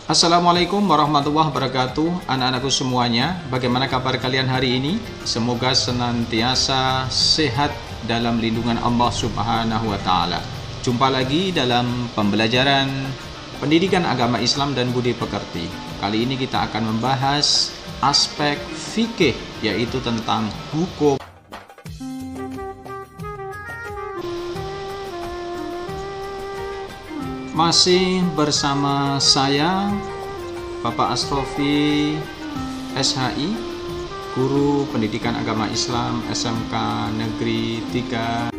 Assalamualaikum warahmatullahi wabarakatuh. Anak-anakku semuanya, bagaimana kabar kalian hari ini? Semoga senantiasa sehat dalam lindungan Allah Subhanahu wa Ta'ala. Jumpa lagi dalam pembelajaran pendidikan agama Islam dan budi pekerti. Kali ini kita akan membahas aspek fikih, yaitu tentang hukum. Masih bersama saya, Bapak Astrofi SHI, Guru Pendidikan Agama Islam SMK Negeri 3.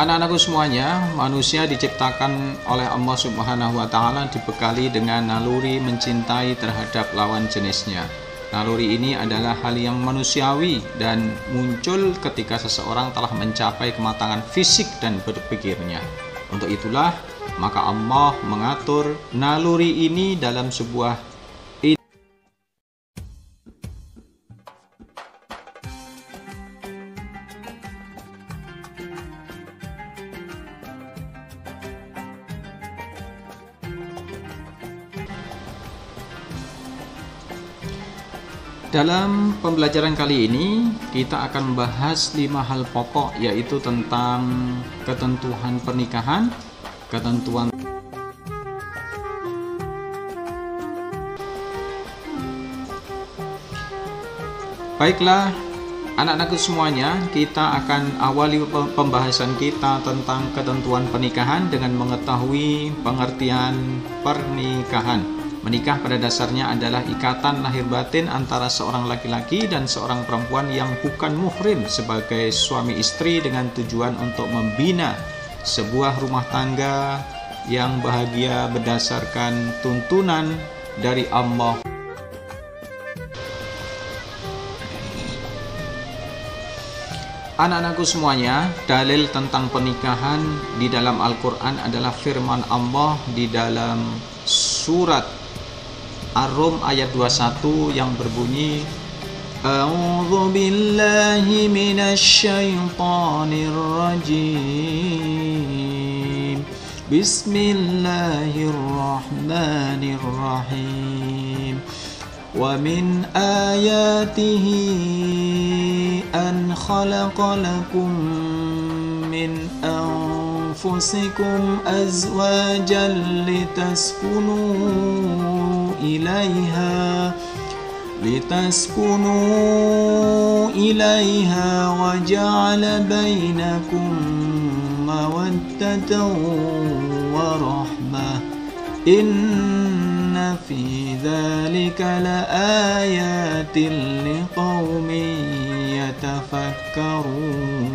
Anak-anakku semuanya, manusia diciptakan oleh Allah Subhanahu wa Ta'ala dibekali dengan naluri mencintai terhadap lawan jenisnya. Naluri ini adalah hal yang manusiawi dan muncul ketika seseorang telah mencapai kematangan fisik dan berpikirnya. Untuk itulah, maka Allah mengatur naluri ini dalam sebuah Dalam pembelajaran kali ini, kita akan membahas 5 hal pokok, yaitu tentang ketentuan pernikahan, ketentuan Baiklah, anak-anakku semuanya, kita akan awali pembahasan kita tentang ketentuan pernikahan dengan mengetahui pengertian pernikahan. Menikah pada dasarnya adalah ikatan lahir batin antara seorang laki-laki dan seorang perempuan yang bukan muhrim sebagai suami istri dengan tujuan untuk membina sebuah rumah tangga yang bahagia berdasarkan tuntunan dari Allah. Anak-anakku semuanya, dalil tentang pernikahan di dalam Al-Quran adalah firman Allah di dalam surat Ar-Rum ayat 21 yang berbunyi, A'udzu billahi minasy syaithanir rajim. Bismillahirrahmanirrahim. Wa min ayatihi an khalaqa lakum min anfusikum azwajan litaskunu ilaiha wa ja'ala bainakum mawaddatan wa rahmah. Inna fi dzalika laayatin liqaumin yatafakkarun.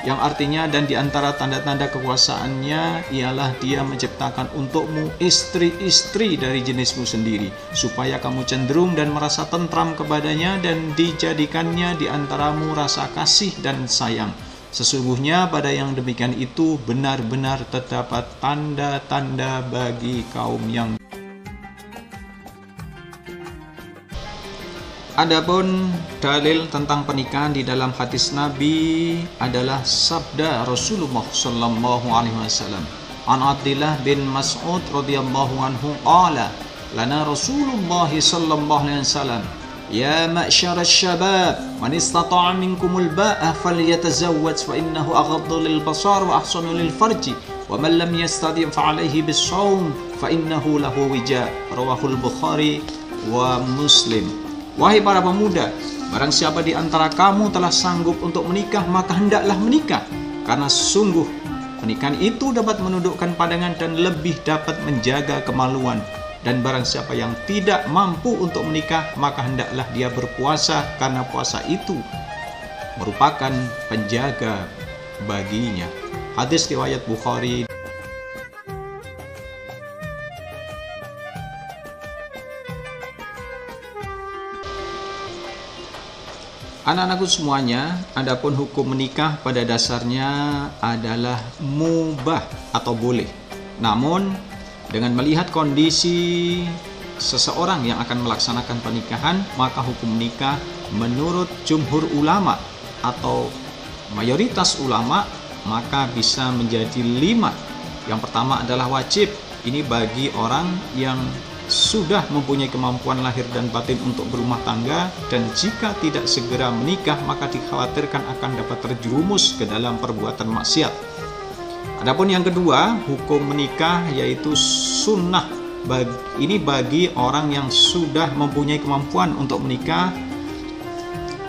Yang artinya, dan di antara tanda-tanda kekuasaannya ialah Dia menciptakan untukmu istri-istri dari jenismu sendiri, supaya kamu cenderung dan merasa tentram kepadanya, dan dijadikannya di antaramu rasa kasih dan sayang. Sesungguhnya pada yang demikian itu benar-benar terdapat tanda-tanda bagi kaum yang. Adapun dalil tentang pernikahan di dalam hadis Nabi adalah sabda Rasulullah sallallahu alaihi wasallam. An Abdullah bin Mas'ud radhiyallahu anhu qala lana Rasulullah sallallahu alaihi wasallam, ya ma'syar asy-syabab man istata'a minkumul ba'a falyatazawwaj fa innahu aghaddu lil basar wa ahsanu lil farji wa man lam yastati' fa alayhi bis-shaum fa innahu lahu wija. Rawahul Bukhari wa Muslim. Wahai para pemuda, barang siapa di antara kamu telah sanggup untuk menikah, maka hendaklah menikah, karena sungguh pernikahan itu dapat menundukkan pandangan dan lebih dapat menjaga kemaluan. Dan barang siapa yang tidak mampu untuk menikah, maka hendaklah dia berpuasa, karena puasa itu merupakan penjaga baginya. Hadis riwayat Bukhari. Anak-anakku semuanya, adapun hukum menikah pada dasarnya adalah mubah atau boleh. Namun, dengan melihat kondisi seseorang yang akan melaksanakan pernikahan, maka hukum nikah menurut jumhur ulama atau mayoritas ulama, maka bisa menjadi 5. Yang pertama adalah wajib. Ini bagi orang yang sudah mempunyai kemampuan lahir dan batin untuk berumah tangga, dan jika tidak segera menikah maka dikhawatirkan akan dapat terjerumus ke dalam perbuatan maksiat. Adapun yang kedua, hukum menikah yaitu sunnah. Ini bagi orang yang sudah mempunyai kemampuan untuk menikah,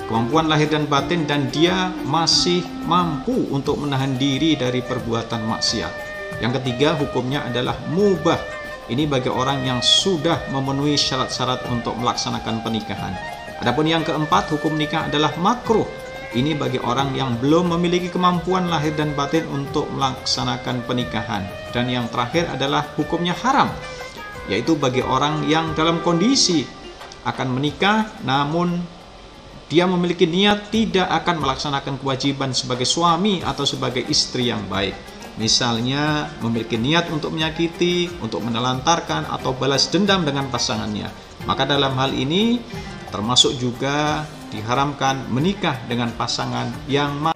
kemampuan lahir dan batin, dan dia masih mampu untuk menahan diri dari perbuatan maksiat. Yang ketiga, hukumnya adalah mubah. Ini bagi orang yang sudah memenuhi syarat-syarat untuk melaksanakan pernikahan. Adapun yang keempat, hukum nikah adalah makruh. Ini bagi orang yang belum memiliki kemampuan lahir dan batin untuk melaksanakan pernikahan. Dan yang terakhir adalah hukumnya haram, yaitu bagi orang yang dalam kondisi akan menikah namun dia memiliki niat tidak akan melaksanakan kewajiban sebagai suami atau sebagai istri yang baik. Misalnya memiliki niat untuk menyakiti, untuk menelantarkan, atau balas dendam dengan pasangannya. Maka dalam hal ini termasuk juga diharamkan menikah dengan pasangan yang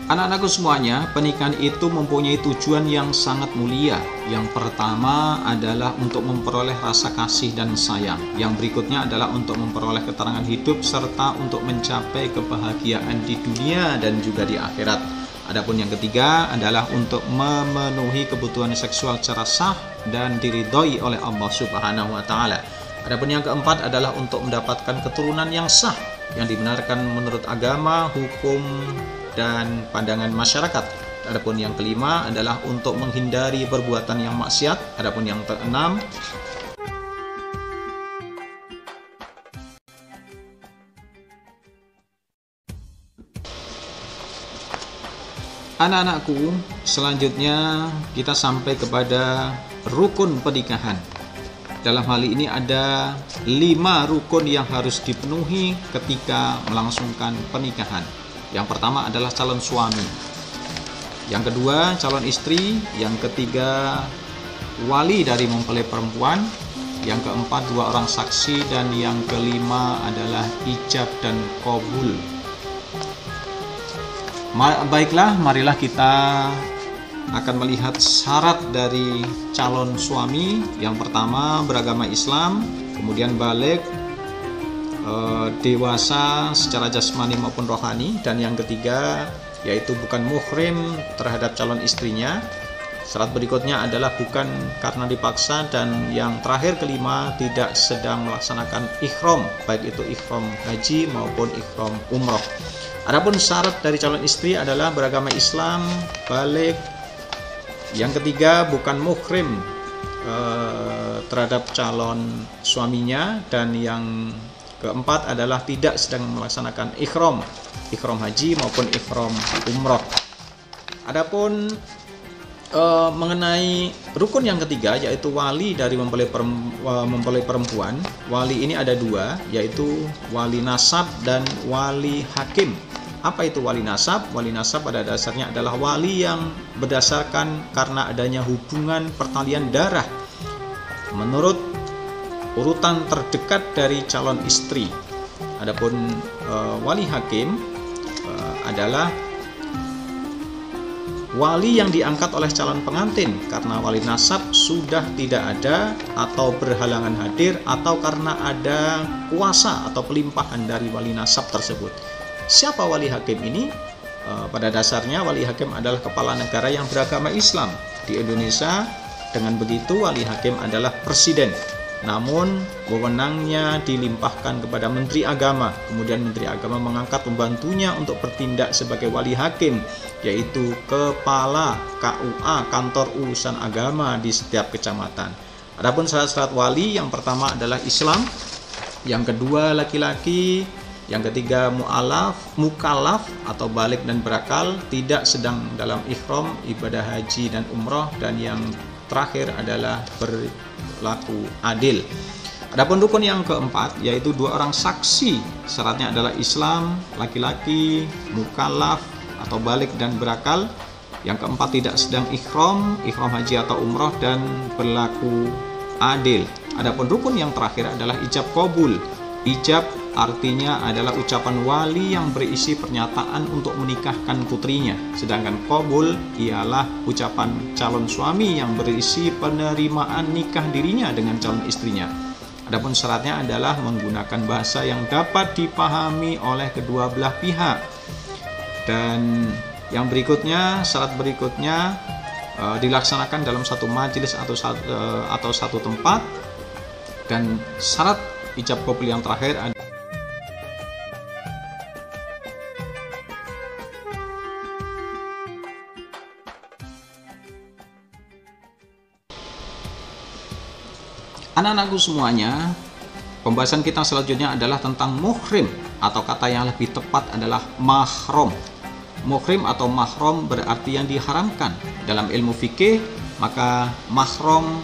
Anak-anakku semuanya, pernikahan itu mempunyai tujuan yang sangat mulia. Yang pertama adalah untuk memperoleh rasa kasih dan sayang. Yang berikutnya adalah untuk memperoleh keterangan hidup serta untuk mencapai kebahagiaan di dunia dan juga di akhirat. Adapun yang ketiga adalah untuk memenuhi kebutuhan seksual secara sah dan diridhoi oleh Allah Subhanahu wa taala. Adapun yang keempat adalah untuk mendapatkan keturunan yang sah, yang dibenarkan menurut agama, hukum, dan pandangan masyarakat. Adapun yang kelima adalah untuk menghindari perbuatan yang maksiat. Adapun yang keenam, anak-anakku, selanjutnya kita sampai kepada rukun pernikahan. Dalam hal ini ada 5 rukun yang harus dipenuhi ketika melangsungkan pernikahan. Yang pertama adalah calon suami, yang kedua calon istri, yang ketiga wali dari mempelai perempuan, yang keempat 2 orang saksi, dan yang kelima adalah ijab dan qabul. Baiklah, marilah kita akan melihat syarat dari calon suami. Yang pertama, beragama Islam, kemudian baligh, dewasa secara jasmani maupun rohani, dan yang ketiga yaitu bukan muhrim terhadap calon istrinya. Syarat berikutnya adalah bukan karena dipaksa, dan yang terakhir kelima tidak sedang melaksanakan ihram, baik itu ihram haji maupun ihram umroh. Adapun syarat dari calon istri adalah beragama Islam, baligh, yang ketiga bukan muhrim terhadap calon suaminya, dan yang keempat adalah tidak sedang melaksanakan ihram haji maupun ihram umroh. Adapun mengenai rukun yang ketiga, yaitu wali dari mempelai perempuan. Wali ini ada 2, yaitu wali nasab dan wali hakim. Apa itu wali nasab? Wali nasab pada dasarnya adalah wali yang berdasarkan karena adanya hubungan pertalian darah menurut urutan terdekat dari calon istri. Adapun wali hakim adalah wali yang diangkat oleh calon pengantin karena wali nasab sudah tidak ada atau berhalangan hadir, atau karena ada kuasa atau pelimpahan dari wali nasab tersebut. Siapa wali hakim ini? Pada dasarnya wali hakim adalah kepala negara yang beragama Islam. Di Indonesia, dengan begitu wali hakim adalah presiden. Namun wewenangnya dilimpahkan kepada Menteri Agama. Kemudian Menteri Agama mengangkat pembantunya untuk bertindak sebagai wali hakim, yaitu Kepala KUA, Kantor Urusan Agama di setiap kecamatan. Adapun syarat-syarat wali, yang pertama adalah Islam, yang kedua laki-laki, yang ketiga mukallaf atau balik dan berakal, tidak sedang dalam ihram, ibadah haji dan umroh, dan yang terakhir adalah berlaku adil. Adapun rukun yang keempat yaitu 2 orang saksi. Syaratnya adalah Islam, laki-laki, mukallaf atau balik dan berakal. Yang keempat tidak sedang ihram haji atau umroh, dan berlaku adil. Adapun rukun yang terakhir adalah ijab qabul. Ijab artinya adalah ucapan wali yang berisi pernyataan untuk menikahkan putrinya. Sedangkan qabul ialah ucapan calon suami yang berisi penerimaan nikah dirinya dengan calon istrinya. Adapun syaratnya adalah menggunakan bahasa yang dapat dipahami oleh kedua belah pihak. Dan yang berikutnya, syarat berikutnya dilaksanakan dalam satu majelis atau satu tempat. Dan syarat ijab qabul yang terakhir adalah anak-anakku semuanya. Pembahasan kita selanjutnya adalah tentang muhrim, atau kata yang lebih tepat adalah mahram. Muhrim atau mahram berarti yang diharamkan. Dalam ilmu fikih, maka mahram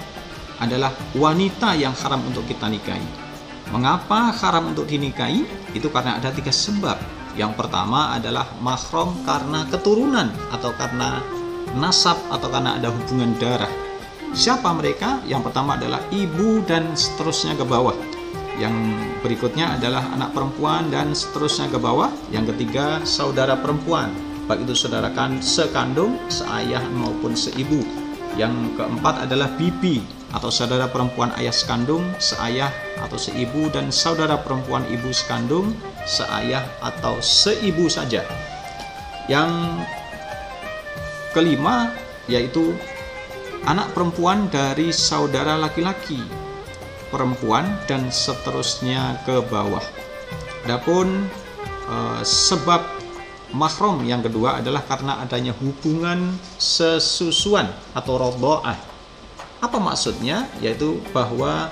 adalah wanita yang haram untuk kita nikahi. Mengapa haram untuk dinikahi? Itu karena ada 3 sebab. Yang pertama adalah mahram karena keturunan atau karena nasab atau karena ada hubungan darah. Siapa mereka? Yang pertama adalah ibu dan seterusnya ke bawah. Yang berikutnya adalah anak perempuan dan seterusnya ke bawah. Yang ketiga, saudara perempuan, baik itu saudara sekandung, seayah maupun seibu. Yang keempat adalah bibi atau saudara perempuan ayah sekandung, seayah atau seibu, dan saudara perempuan ibu sekandung, seayah atau seibu saja. Yang kelima yaitu anak perempuan dari saudara laki-laki, perempuan, dan seterusnya ke bawah. Adapun sebab mahram yang kedua adalah karena adanya hubungan sesusuan atau rodho'ah. Apa maksudnya? Yaitu bahwa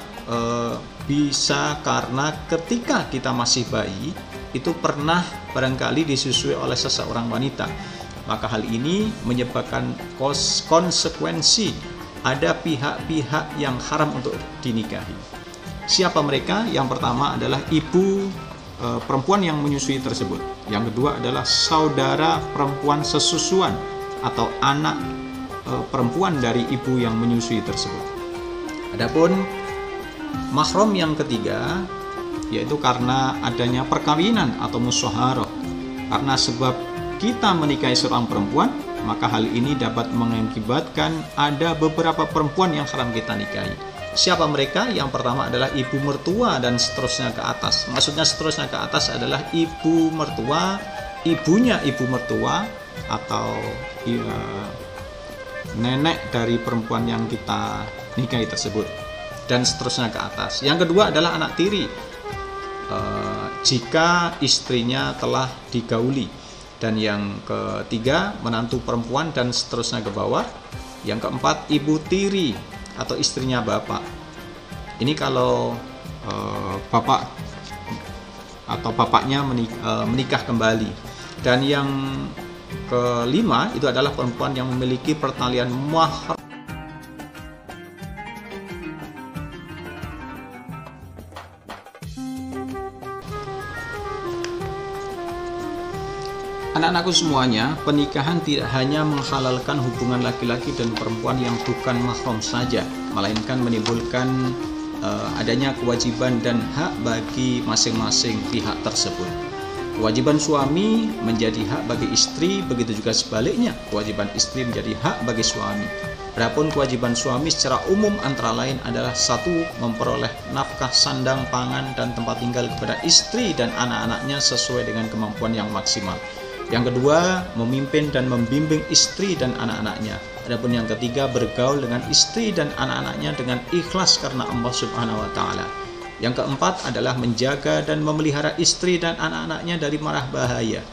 bisa karena ketika kita masih bayi itu pernah barangkali disusui oleh seseorang wanita. Maka hal ini menyebabkan konsekuensi ada pihak-pihak yang haram untuk dinikahi. Siapa mereka? Yang pertama adalah ibu perempuan yang menyusui tersebut. Yang kedua adalah saudara perempuan sesusuan atau anak perempuan dari ibu yang menyusui tersebut. Adapun mahram yang ketiga yaitu karena adanya perkawinan atau musyawarah. Karena sebab kita menikahi seorang perempuan, maka hal ini dapat mengakibatkan ada beberapa perempuan yang haram kita nikahi. Siapa mereka? Yang pertama adalah ibu mertua dan seterusnya ke atas. Maksudnya seterusnya ke atas adalah ibu mertua, ibunya ibu mertua, atau nenek dari perempuan yang kita nikahi tersebut, dan seterusnya ke atas. Yang kedua adalah anak tiri, jika istrinya telah digauli. Dan yang ketiga, menantu perempuan dan seterusnya ke bawah. Yang keempat, ibu tiri atau istrinya bapak. Ini kalau bapak atau bapaknya menikah kembali. Dan yang kelima itu adalah perempuan yang memiliki pertalian mahram. Anak-anakku semuanya, pernikahan tidak hanya menghalalkan hubungan laki-laki dan perempuan yang bukan mahram saja, melainkan menimbulkan adanya kewajiban dan hak bagi masing-masing pihak tersebut. Kewajiban suami menjadi hak bagi istri, begitu juga sebaliknya, kewajiban istri menjadi hak bagi suami. Adapun kewajiban suami secara umum antara lain adalah 1. Memperoleh nafkah sandang, pangan, dan tempat tinggal kepada istri dan anak-anaknya sesuai dengan kemampuan yang maksimal. Yang kedua, memimpin dan membimbing istri dan anak-anaknya. Adapun yang ketiga, bergaul dengan istri dan anak-anaknya dengan ikhlas karena Allah Subhanahu wa Ta'ala. Yang keempat adalah menjaga dan memelihara istri dan anak-anaknya dari marah bahaya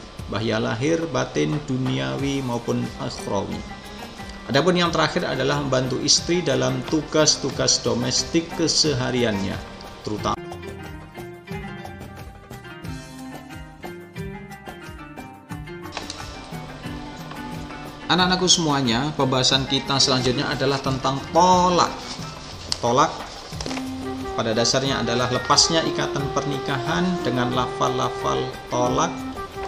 lahir, batin, duniawi maupun akhrawi. Adapun yang terakhir adalah membantu istri dalam tugas-tugas domestik kesehariannya, terutama anak-anakku semuanya. Pembahasan kita selanjutnya adalah tentang tolak. Tolak pada dasarnya adalah lepasnya ikatan pernikahan dengan lafal-lafal tolak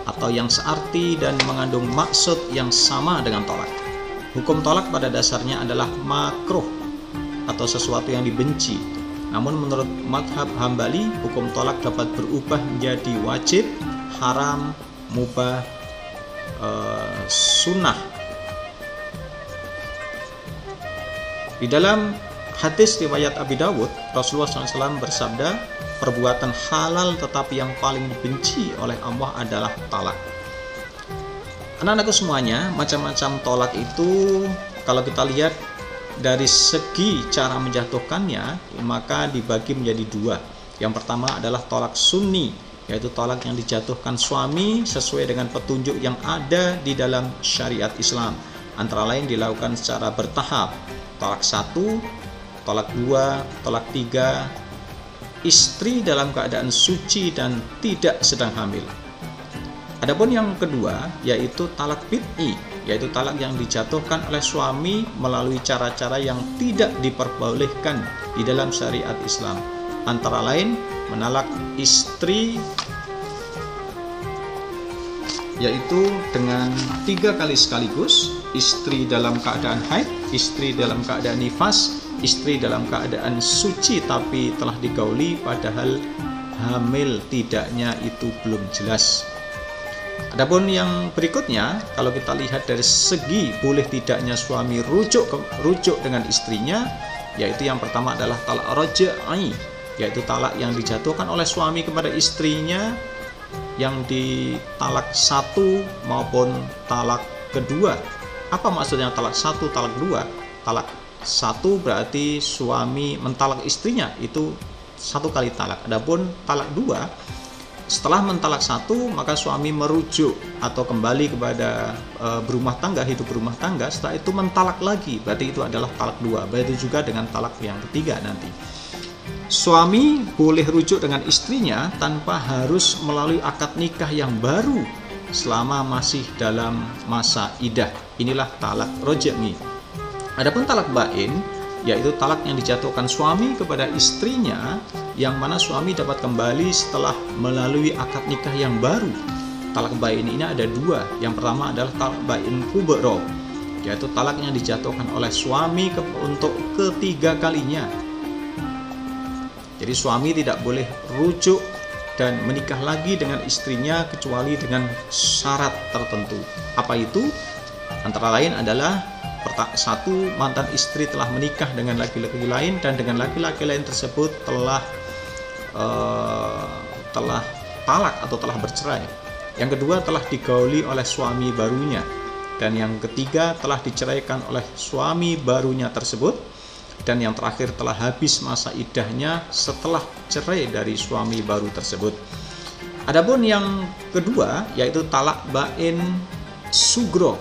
atau yang searti dan mengandung maksud yang sama dengan tolak. Hukum tolak pada dasarnya adalah makruh atau sesuatu yang dibenci. Namun menurut madhab Hambali, hukum tolak dapat berubah menjadi wajib, haram, mubah, sunnah. Di dalam hadis riwayat Abi Dawud, Rasulullah SAW bersabda, perbuatan halal tetapi yang paling dibenci oleh Allah adalah talak. Anak-anakku semuanya, macam-macam tolak itu kalau kita lihat dari segi cara menjatuhkannya, maka dibagi menjadi dua. Yang pertama adalah tolak sunni, yaitu tolak yang dijatuhkan suami sesuai dengan petunjuk yang ada di dalam syariat Islam. Antara lain dilakukan secara bertahap. Tolak 1, tolak 2, tolak 3, istri dalam keadaan suci dan tidak sedang hamil. Adapun yang kedua yaitu talak bid'i, yaitu talak yang dijatuhkan oleh suami melalui cara-cara yang tidak diperbolehkan di dalam syariat Islam. Antara lain menalak istri yaitu dengan 3 kali sekaligus, istri dalam keadaan haid, istri dalam keadaan nifas, istri dalam keadaan suci tapi telah digauli padahal hamil tidaknya itu belum jelas. Adapun yang berikutnya, kalau kita lihat dari segi boleh tidaknya suami rujuk dengan istrinya, yaitu yang pertama adalah talak raj'i, yaitu talak yang dijatuhkan oleh suami kepada istrinya yang ditalak 1 maupun talak kedua. Apa maksudnya talak 1, talak 2? Talak 1 berarti suami mentalak istrinya, itu 1 kali talak. Adapun talak 2, setelah mentalak 1 maka suami merujuk atau kembali kepada berumah tangga, hidup berumah tangga, setelah itu mentalak lagi, berarti itu adalah talak 2. Begitu juga dengan talak yang ketiga nanti. Suami boleh rujuk dengan istrinya tanpa harus melalui akad nikah yang baru selama masih dalam masa iddah. Inilah talak raj'i. Adapun talak bain, yaitu talak yang dijatuhkan suami kepada istrinya, yang mana suami dapat kembali setelah melalui akad nikah yang baru. Talak bain ini ada 2. Yang pertama adalah talak bain kubra, yaitu talak yang dijatuhkan oleh suami untuk ketiga kalinya. Jadi suami tidak boleh rujuk dan menikah lagi dengan istrinya kecuali dengan syarat tertentu. Apa itu? Antara lain adalah 1, mantan istri telah menikah dengan laki-laki lain dan dengan laki-laki lain tersebut telah talak atau telah bercerai. Yang kedua, telah digauli oleh suami barunya. Dan yang ketiga, telah diceraikan oleh suami barunya tersebut. Dan yang terakhir, telah habis masa iddahnya setelah cerai dari suami baru tersebut. Adapun yang kedua yaitu talak bain sugro,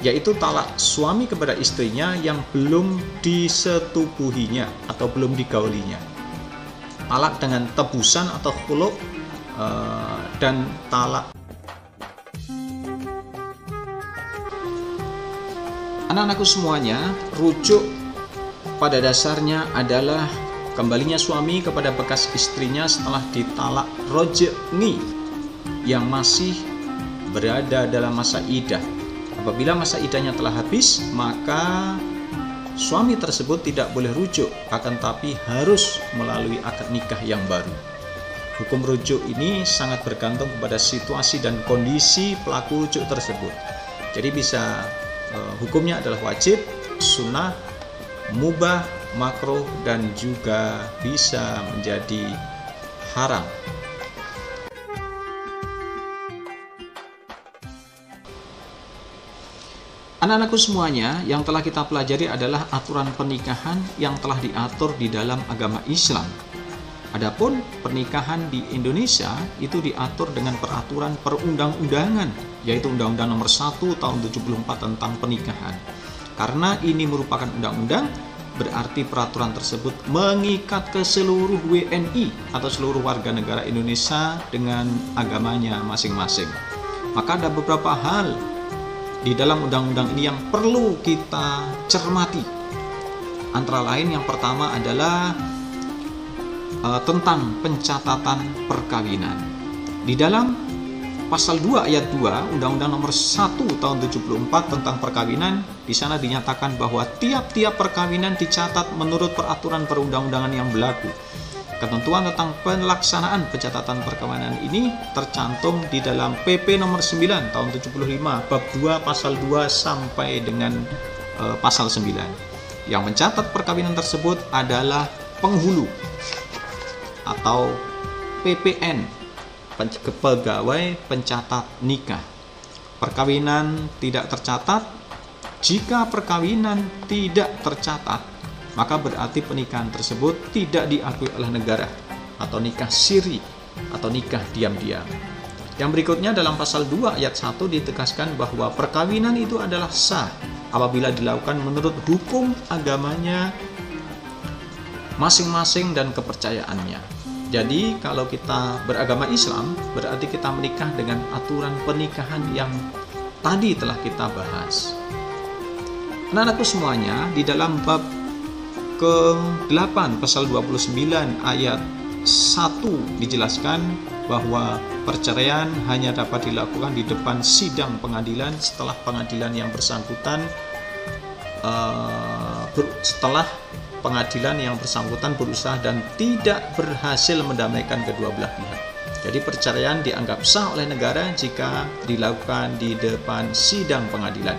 yaitu talak suami kepada istrinya yang belum disetubuhinya atau belum digaulinya. Talak dengan tebusan atau khulu' dan talak. Anak-anakku semuanya, rujuk pada dasarnya adalah kembalinya suami kepada bekas istrinya setelah ditalak raj'i yang masih berada dalam masa iddah. Apabila masa iddahnya telah habis, maka suami tersebut tidak boleh rujuk, akan tapi harus melalui akad nikah yang baru. Hukum rujuk ini sangat bergantung kepada situasi dan kondisi pelaku rujuk tersebut. Jadi bisa hukumnya adalah wajib, sunnah, mubah, makruh, dan juga bisa menjadi haram. Anak-anakku semuanya, yang telah kita pelajari adalah aturan pernikahan yang telah diatur di dalam agama Islam. Adapun pernikahan di Indonesia itu diatur dengan peraturan perundang-undangan, yaitu Undang-Undang Nomor 1 Tahun 74 tentang pernikahan. Karena ini merupakan undang-undang, berarti peraturan tersebut mengikat ke seluruh WNI atau seluruh warga negara Indonesia dengan agamanya masing-masing. Maka ada beberapa hal di dalam undang-undang ini yang perlu kita cermati. Antara lain yang pertama adalah tentang pencatatan perkawinan. Di dalam pasal 2 ayat 2 Undang-Undang nomor 1 tahun 74 tentang perkawinan, di sana dinyatakan bahwa tiap-tiap perkawinan dicatat menurut peraturan perundang-undangan yang berlaku. Ketentuan tentang pelaksanaan pencatatan perkawinan ini tercantum di dalam PP nomor 9 tahun 75 bab 2 pasal 2 sampai dengan pasal 9. Yang mencatat perkawinan tersebut adalah penghulu atau PPN, pegawai pencatat nikah. Perkawinan tidak tercatat. Jika perkawinan tidak tercatat, maka berarti pernikahan tersebut tidak diakui oleh negara, atau nikah siri atau nikah diam-diam. Yang berikutnya dalam pasal 2 ayat 1 ditegaskan bahwa perkawinan itu adalah sah apabila dilakukan menurut hukum agamanya masing-masing dan kepercayaannya. Jadi kalau kita beragama Islam, berarti kita menikah dengan aturan pernikahan yang tadi telah kita bahas. Anak-anakku semuanya, di dalam bab ke-8 pasal 29 ayat 1 dijelaskan bahwa perceraian hanya dapat dilakukan di depan sidang pengadilan setelah pengadilan yang bersangkutan berusaha dan tidak berhasil mendamaikan kedua belah pihak. Jadi perceraian dianggap sah oleh negara jika dilakukan di depan sidang pengadilan.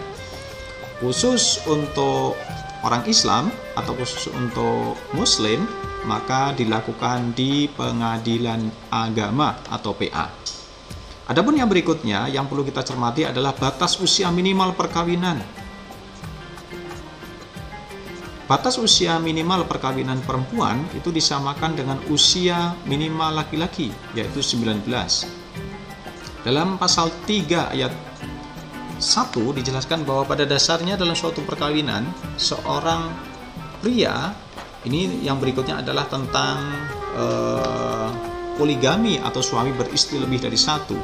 Khusus untuk orang Islam atau khusus untuk Muslim, maka dilakukan di pengadilan agama atau PA. Adapun yang berikutnya yang perlu kita cermati adalah batas usia minimal perkawinan. Batas usia minimal perkawinan perempuan itu disamakan dengan usia minimal laki-laki, yaitu 19. Dalam pasal 3 ayat 1 dijelaskan bahwa pada dasarnya dalam suatu perkawinan, seorang pria, ini yang berikutnya adalah tentang poligami atau suami beristri lebih dari satu.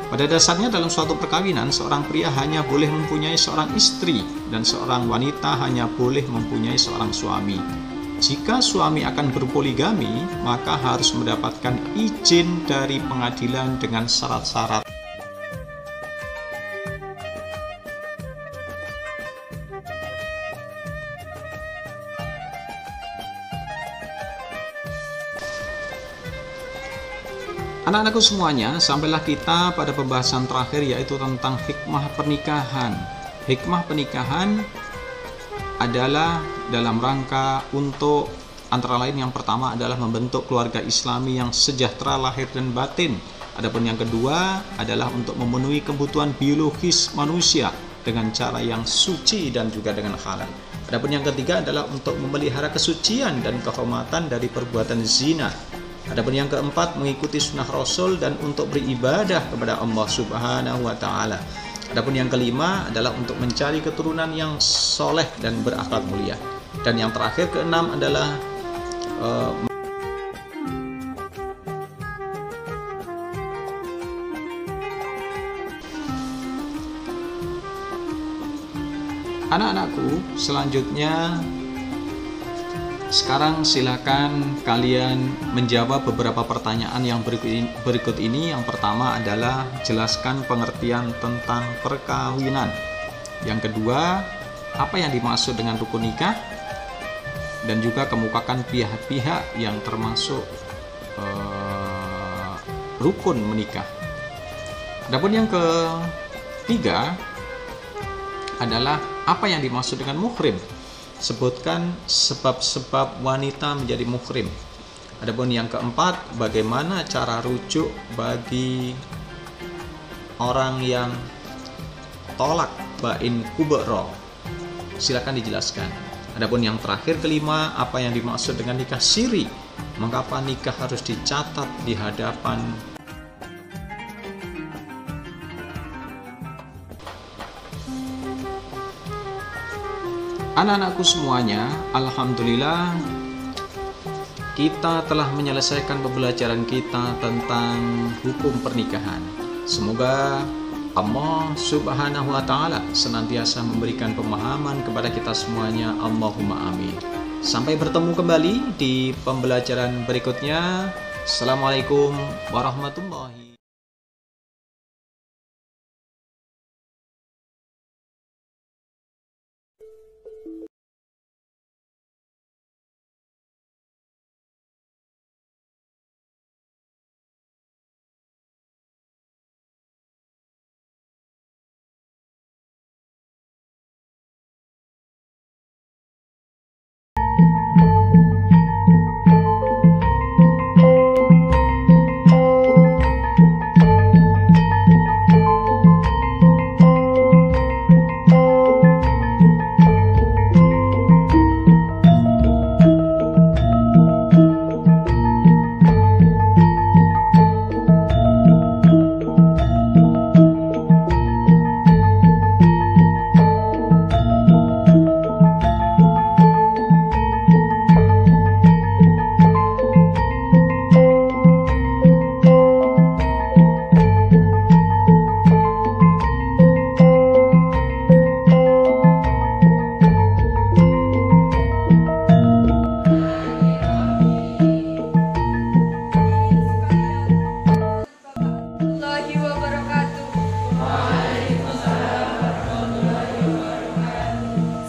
Pada dasarnya dalam suatu perkawinan, seorang pria hanya boleh mempunyai seorang istri dan seorang wanita hanya boleh mempunyai seorang suami. Jika suami akan berpoligami, maka harus mendapatkan izin dari pengadilan dengan syarat-syarat. Anak-anakku semuanya, sampailah kita pada pembahasan terakhir, yaitu tentang hikmah pernikahan. Hikmah pernikahan adalah dalam rangka untuk antara lain yang pertama adalah membentuk keluarga Islami yang sejahtera lahir dan batin. Adapun yang kedua adalah untuk memenuhi kebutuhan biologis manusia dengan cara yang suci dan juga dengan halal. Adapun yang ketiga adalah untuk memelihara kesucian dan kehormatan dari perbuatan zina. Adapun yang keempat, mengikuti sunnah Rasul dan untuk beribadah kepada Allah Subhanahu wa Ta'ala. Adapun yang kelima adalah untuk mencari keturunan yang soleh dan berakhlak mulia. Dan yang terakhir, keenam adalah anak-anakku, selanjutnya sekarang silakan kalian menjawab beberapa pertanyaan yang berikut ini. Yang pertama adalah jelaskan pengertian tentang perkawinan. Yang kedua, apa yang dimaksud dengan rukun nikah? Dan juga kemukakan pihak-pihak yang termasuk rukun menikah. Adapun yang ketiga adalah apa yang dimaksud dengan muhrim? Sebutkan sebab-sebab wanita menjadi muhrim. Adapun yang keempat, bagaimana cara rujuk bagi orang yang tolak bain kubra? Silakan dijelaskan. Adapun yang terakhir, kelima, apa yang dimaksud dengan nikah siri? Mengapa nikah harus dicatat di hadapan anak-anakku semuanya? Alhamdulillah, kita telah menyelesaikan pembelajaran kita tentang hukum pernikahan. Semoga Allah Subhanahu wa Ta'ala senantiasa memberikan pemahaman kepada kita semuanya. Allahumma amin. Sampai bertemu kembali di pembelajaran berikutnya. Assalamualaikum warahmatullahi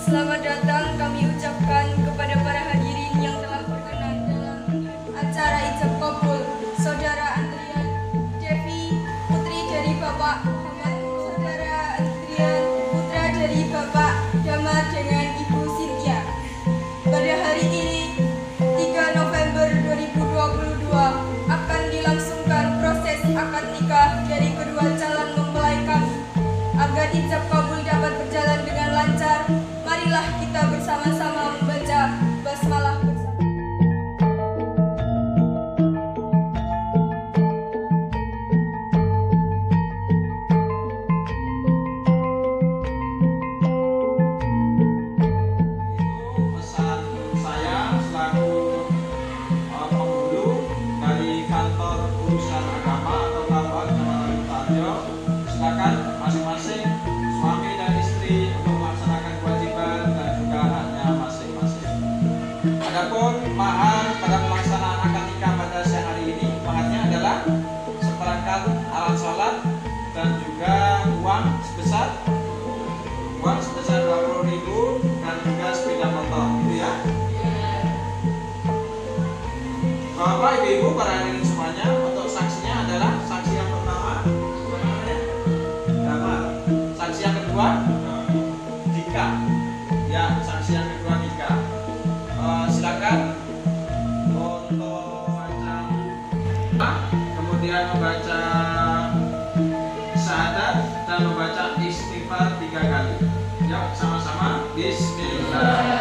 Selamat datang kami ucapkan kepada para hadirin yang telah berkenan dalam acara ijab kabul. Saudara Andrian Devi, putri dari Bapak Muhammad, saudara Andrian, putra dari Bapak Damar dengan Ibu Cynthia. Pada hari ini, 3 November 2022, akan dilangsungkan proses akad nikah dari kedua calon mempelai kami. Agar ijab kabul dapat berjalan dengan lancar, marilah kita bersama-sama membaca basmalah bersama. Pesan saya selaku penghulu dari kantor urusan agama atau Kabak Jalan Tarjo, silakan masing-masing suami dan istri untuk melaksanakan kewajiban dan juga haknya masing-masing. Adapun mahar pada pelaksanaan akad nikah pada siang hari ini, maharnya adalah seperangkat alat sholat dan juga uang sebesar 20.000 dan juga sepeda motor, gitu ya. Bapak, Ibu, para hadirin semuanya, untuk saksinya adalah saksi yang pertama Damar, saksi yang kedua Dika, ya, saksi yang kedua Dika. Silakan untuk baca, kemudian membaca syahadat dan membaca istighfar 3 kali. Yuk, sama-sama. Bismillah.